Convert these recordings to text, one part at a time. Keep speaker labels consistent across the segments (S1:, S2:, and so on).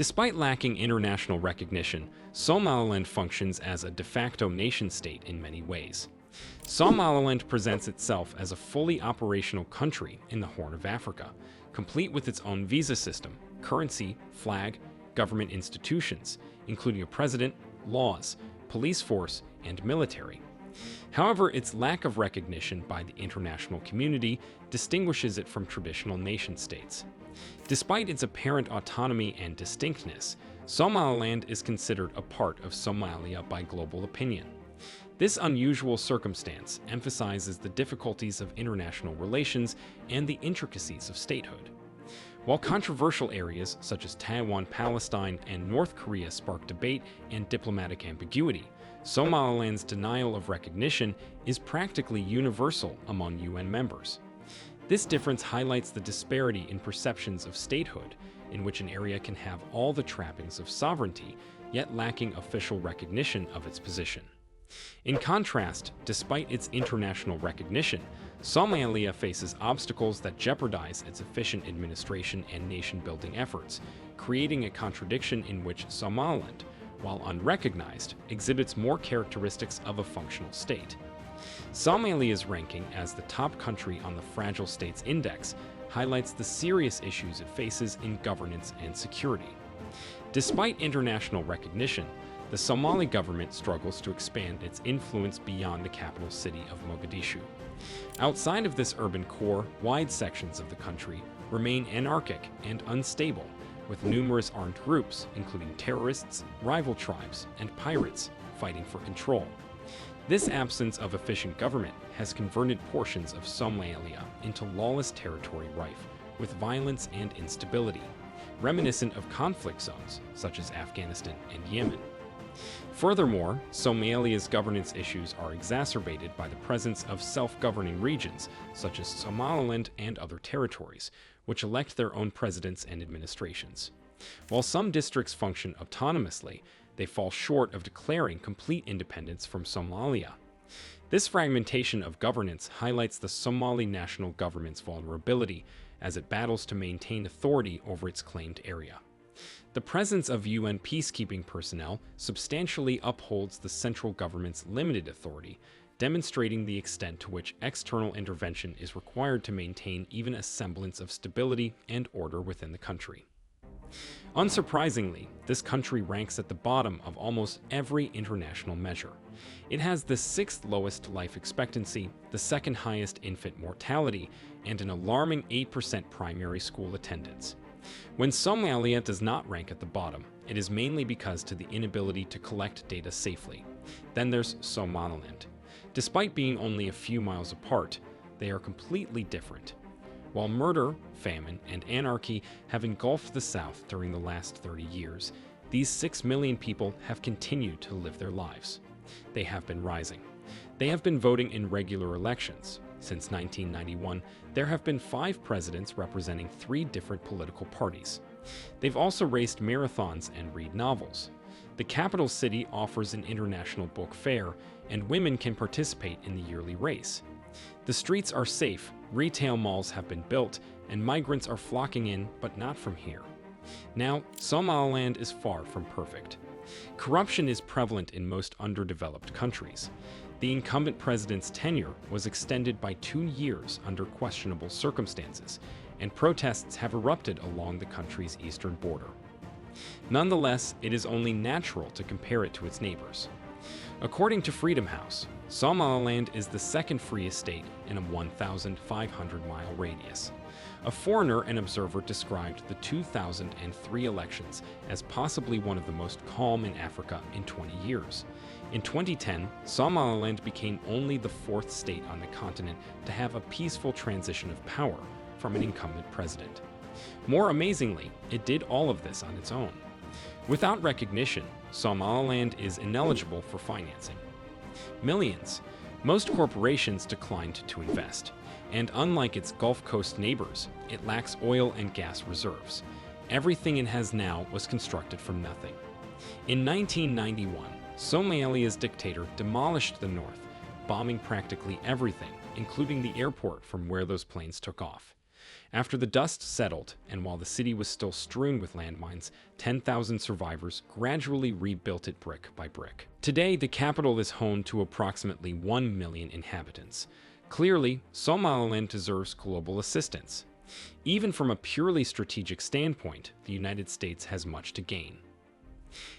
S1: Despite lacking international recognition, Somaliland functions as a de facto nation-state in many ways. Somaliland presents itself as a fully operational country in the Horn of Africa, complete with its own visa system, currency, flag, government institutions, including a president, laws, police force, and military. However, its lack of recognition by the international community distinguishes it from traditional nation-states. Despite its apparent autonomy and distinctness, Somaliland is considered a part of Somalia by global opinion. This unusual circumstance emphasizes the difficulties of international relations and the intricacies of statehood. While controversial areas such as Taiwan, Palestine, and North Korea spark debate and diplomatic ambiguity, Somaliland's denial of recognition is practically universal among UN members. This difference highlights the disparity in perceptions of statehood, in which an area can have all the trappings of sovereignty, yet lacking official recognition of its position. In contrast, despite its international recognition, Somalia faces obstacles that jeopardize its efficient administration and nation-building efforts, creating a contradiction in which Somaliland, while unrecognized, exhibits more characteristics of a functional state. Somalia's ranking as the top country on the Fragile States Index highlights the serious issues it faces in governance and security. Despite international recognition, the Somali government struggles to expand its influence beyond the capital city of Mogadishu. Outside of this urban core, wide sections of the country remain anarchic and unstable, with numerous armed groups, including terrorists, rival tribes, and pirates, fighting for control. This absence of efficient government has converted portions of Somalia into lawless territory rife with violence and instability, reminiscent of conflict zones such as Afghanistan and Yemen. Furthermore, Somalia's governance issues are exacerbated by the presence of self-governing regions such as Somaliland and other territories, which elect their own presidents and administrations. While some districts function autonomously, they fall short of declaring complete independence from Somalia. This fragmentation of governance highlights the Somali national government's vulnerability as it battles to maintain authority over its claimed area. The presence of UN peacekeeping personnel substantially upholds the central government's limited authority, demonstrating the extent to which external intervention is required to maintain even a semblance of stability and order within the country. Unsurprisingly, this country ranks at the bottom of almost every international measure. It has the sixth lowest life expectancy, the second highest infant mortality, and an alarming 8% primary school attendance. When Somalia does not rank at the bottom, it is mainly because of the inability to collect data safely. Then there's Somaliland. Despite being only a few miles apart, they are completely different. While murder, famine, and anarchy have engulfed the South during the last 30 years, these 6 million people have continued to live their lives. They have been rising. They have been voting in regular elections. Since 1991, there have been 5 presidents representing 3 different political parties. They've also raced marathons and read novels. The capital city offers an international book fair, and women can participate in the yearly race. The streets are safe, retail malls have been built, and migrants are flocking in, but not from here. Now, Somaliland is far from perfect. Corruption is prevalent in most underdeveloped countries. The incumbent president's tenure was extended by 2 years under questionable circumstances, and protests have erupted along the country's eastern border. Nonetheless, it is only natural to compare it to its neighbors. According to Freedom House, Somaliland is the second freest state in a 1,500-mile radius. A foreigner and observer described the 2003 elections as possibly one of the most calm in Africa in 20 years. In 2010, Somaliland became only the 4th state on the continent to have a peaceful transition of power from an incumbent president. More amazingly, it did all of this on its own. Without recognition, Somaliland is ineligible for financing. Most corporations declined to invest, and unlike its Gulf Coast neighbors, it lacks oil and gas reserves. Everything it has now was constructed from nothing. In 1991, Somalia's dictator demolished the north, bombing practically everything, including the airport from where those planes took off. After the dust settled, and while the city was still strewn with landmines, 10,000 survivors gradually rebuilt it brick by brick. Today, the capital is home to approximately 1 million inhabitants. Clearly, Somaliland deserves global assistance. Even from a purely strategic standpoint, the United States has much to gain.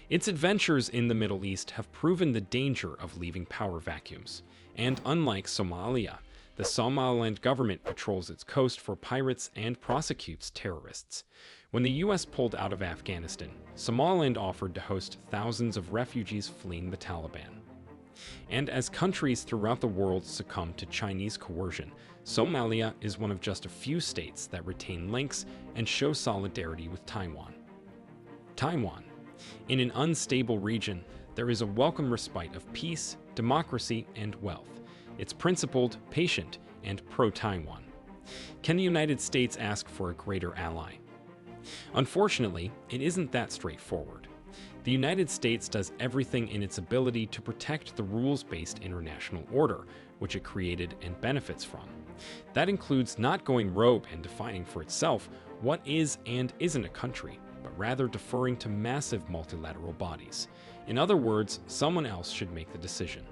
S1: Its adventures in the Middle East have proven the danger of leaving power vacuums, and unlike Somalia, the Somaliland government patrols its coast for pirates and prosecutes terrorists. When the U.S. pulled out of Afghanistan, Somaliland offered to host thousands of refugees fleeing the Taliban. And as countries throughout the world succumb to Chinese coercion, Somalia is one of just a few states that retain links and show solidarity with Taiwan. Taiwan. In an unstable region, there is a welcome respite of peace, democracy, and wealth. It's principled, patient, and pro-Taiwan. Can the United States ask for a greater ally? Unfortunately, it isn't that straightforward. The United States does everything in its ability to protect the rules-based international order, which it created and benefits from. That includes not going rogue and defining for itself what is and isn't a country, but rather deferring to massive multilateral bodies. In other words, someone else should make the decision.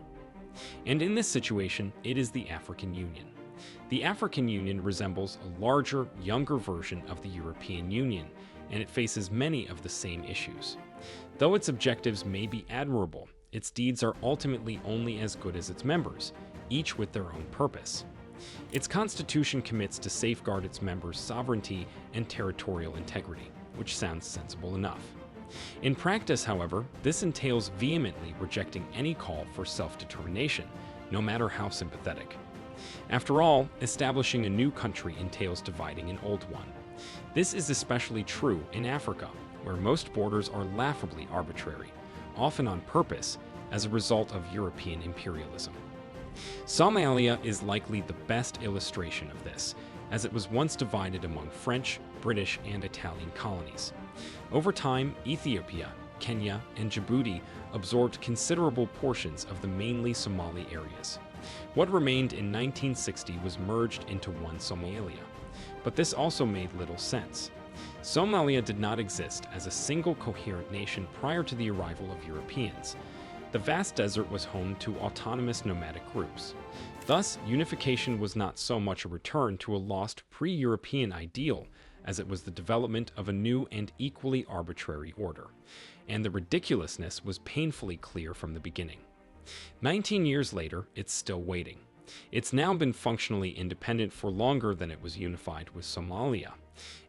S1: And in this situation, it is the African Union. The African Union resembles a larger, younger version of the European Union, and it faces many of the same issues. Though its objectives may be admirable, its deeds are ultimately only as good as its members, each with their own purpose. Its constitution commits to safeguard its members' sovereignty and territorial integrity, which sounds sensible enough. In practice, however, this entails vehemently rejecting any call for self-determination, no matter how sympathetic. After all, establishing a new country entails dividing an old one. This is especially true in Africa, where most borders are laughably arbitrary, often on purpose, as a result of European imperialism. Somalia is likely the best illustration of this, as it was once divided among French, British, and Italian colonies. Over time, Ethiopia, Kenya, and Djibouti absorbed considerable portions of the mainly Somali areas. What remained in 1960 was merged into one Somalia, but this also made little sense. Somalia did not exist as a single coherent nation prior to the arrival of Europeans. The vast desert was home to autonomous nomadic groups. Thus, unification was not so much a return to a lost pre-European ideal as it was the development of a new and equally arbitrary order. And the ridiculousness was painfully clear from the beginning. 19 years later, it's still waiting. It's now been functionally independent for longer than it was unified with Somalia.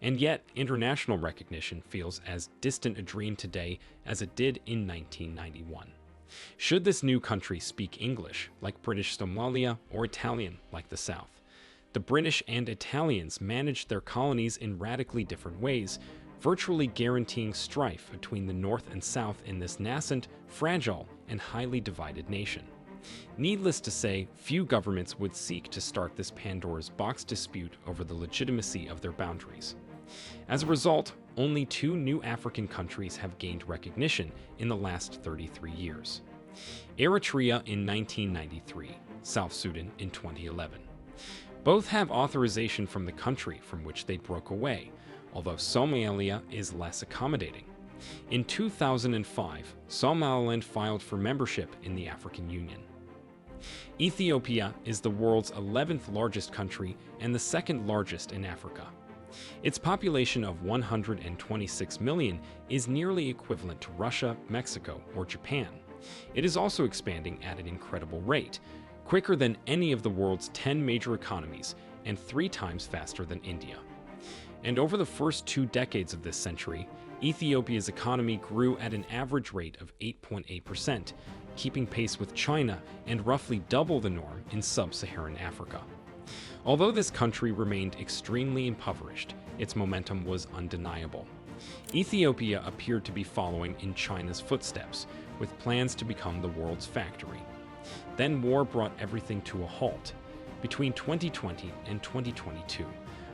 S1: And yet, international recognition feels as distant a dream today as it did in 1991. Should this new country speak English, like British Somalia, or Italian, like the South? The British and Italians managed their colonies in radically different ways, virtually guaranteeing strife between the North and South in this nascent, fragile, and highly divided nation. Needless to say, few governments would seek to start this Pandora's box dispute over the legitimacy of their boundaries. As a result, only 2 new African countries have gained recognition in the last 33 years. Eritrea in 1993, South Sudan in 2011. Both have authorization from the country from which they broke away, although Somalia is less accommodating. In 2005, Somaliland filed for membership in the African Union. Ethiopia is the world's 11th largest country and the 2nd largest in Africa. Its population of 126 million is nearly equivalent to Russia, Mexico, or Japan. It is also expanding at an incredible rate, quicker than any of the world's 10 major economies and 3 times faster than India. And over the first 2 decades of this century, Ethiopia's economy grew at an average rate of 8.8%, keeping pace with China and roughly double the norm in sub-Saharan Africa. Although this country remained extremely impoverished, its momentum was undeniable. Ethiopia appeared to be following in China's footsteps, with plans to become the world's factory. Then war brought everything to a halt. Between 2020 and 2022,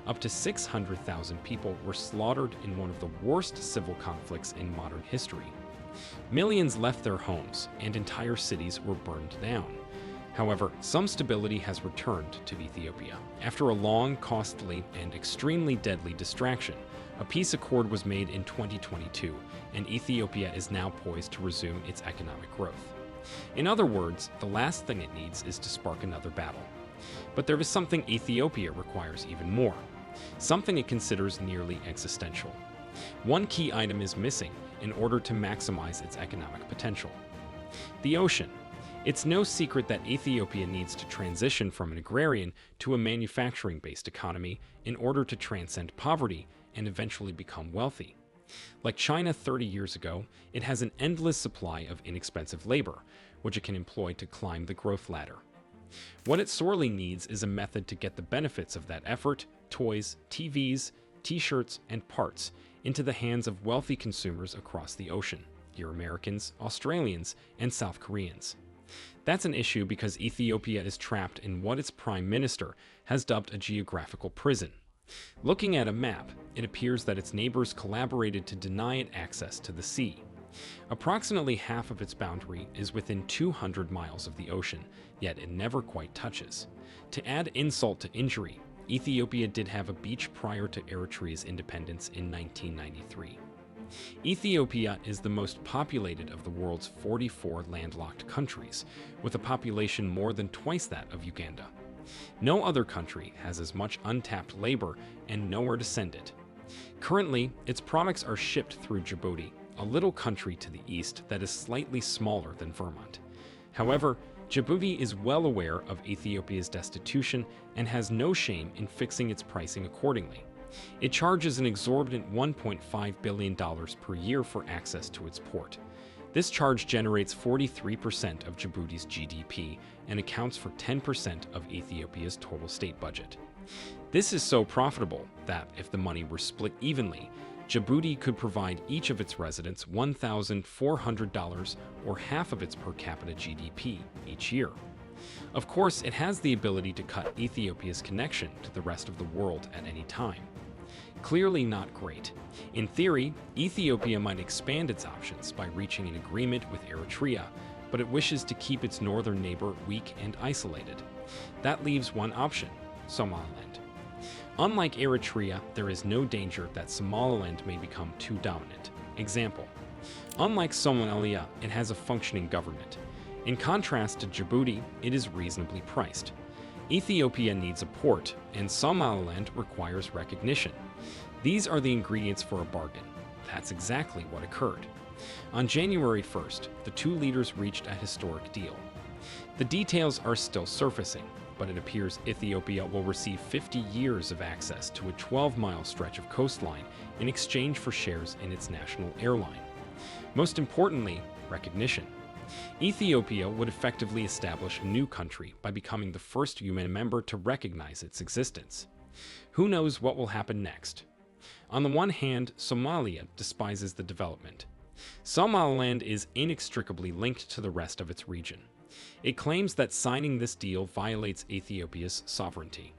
S1: up to 600,000 people were slaughtered in one of the worst civil conflicts in modern history. Millions left their homes, and entire cities were burned down. However, some stability has returned to Ethiopia. After a long, costly, and extremely deadly distraction, a peace accord was made in 2022, and Ethiopia is now poised to resume its economic growth. In other words, the last thing it needs is to spark another battle. But there is something Ethiopia requires even more, something it considers nearly existential. One key item is missing in order to maximize its economic potential: the ocean. It's no secret that Ethiopia needs to transition from an agrarian to a manufacturing-based economy in order to transcend poverty and eventually become wealthy. Like China 30 years ago, it has an endless supply of inexpensive labor, which it can employ to climb the growth ladder. What it sorely needs is a method to get the benefits of that effort, toys, TVs, t-shirts, and parts, into the hands of wealthy consumers across the ocean: your Americans, Australians, and South Koreans. That's an issue because Ethiopia is trapped in what its prime minister has dubbed a geographical prison. Looking at a map, it appears that its neighbors collaborated to deny it access to the sea. Approximately half of its boundary is within 200 miles of the ocean, yet it never quite touches. To add insult to injury, Ethiopia did have a beach prior to Eritrea's independence in 1993. Ethiopia is the most populated of the world's 44 landlocked countries, with a population more than twice that of Uganda. No other country has as much untapped labor and nowhere to send it. Currently, its products are shipped through Djibouti, a little country to the east that is slightly smaller than Vermont. However, Djibouti is well aware of Ethiopia's destitution and has no shame in fixing its pricing accordingly. It charges an exorbitant $1.5 billion per year for access to its port. This charge generates 43% of Djibouti's GDP and accounts for 10% of Ethiopia's total state budget. This is so profitable that, if the money were split evenly, Djibouti could provide each of its residents $1,400, or half of its per capita GDP, each year. Of course, it has the ability to cut Ethiopia's connection to the rest of the world at any time. Clearly not great. In theory, Ethiopia might expand its options by reaching an agreement with Eritrea, but it wishes to keep its northern neighbor weak and isolated. That leaves one option: Somaliland. Unlike Eritrea, there is no danger that Somaliland may become too dominant. Example: unlike Somalia, it has a functioning government. In contrast to Djibouti, it is reasonably priced. Ethiopia needs a port, and Somaliland requires recognition. These are the ingredients for a bargain. That's exactly what occurred. On January 1st, the two leaders reached a historic deal. The details are still surfacing, but it appears Ethiopia will receive 50 years of access to a 12-mile stretch of coastline in exchange for shares in its national airline. Most importantly, recognition. Ethiopia would effectively establish a new country by becoming the first human member to recognize its existence. Who knows what will happen next? On the one hand, Somalia despises the development. Somaliland is inextricably linked to the rest of its region. It claims that signing this deal violates Ethiopia's sovereignty.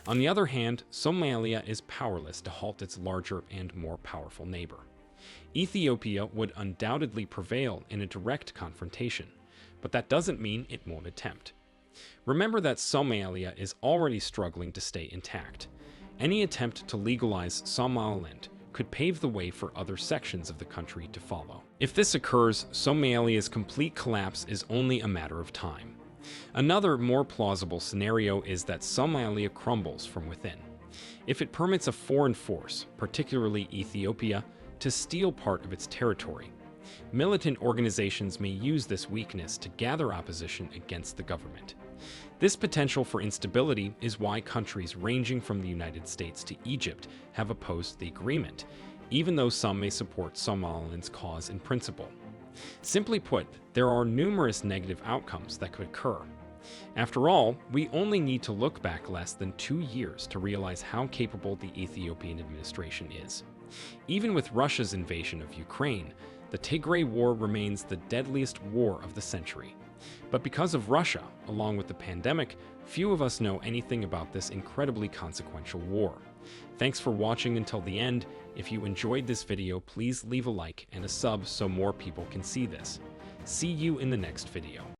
S1: On the other hand, Somalia is powerless to halt its larger and more powerful neighbor. Ethiopia would undoubtedly prevail in a direct confrontation, but that doesn't mean it won't attempt. Remember that Somalia is already struggling to stay intact. Any attempt to legalize Somaliland could pave the way for other sections of the country to follow. If this occurs, Somalia's complete collapse is only a matter of time. Another, more plausible scenario is that Somalia crumbles from within. If it permits a foreign force, particularly Ethiopia, to steal part of its territory, militant organizations may use this weakness to gather opposition against the government. This potential for instability is why countries ranging from the United States to Egypt have opposed the agreement, even though some may support Somaliland's cause in principle. Simply put, there are numerous negative outcomes that could occur. After all, we only need to look back less than 2 years to realize how capable the Ethiopian administration is. Even with Russia's invasion of Ukraine, the Tigray War remains the deadliest war of the century. But because of Russia, along with the pandemic, few of us know anything about this incredibly consequential war. Thanks for watching until the end. If you enjoyed this video, please leave a like and a sub so more people can see this. See you in the next video.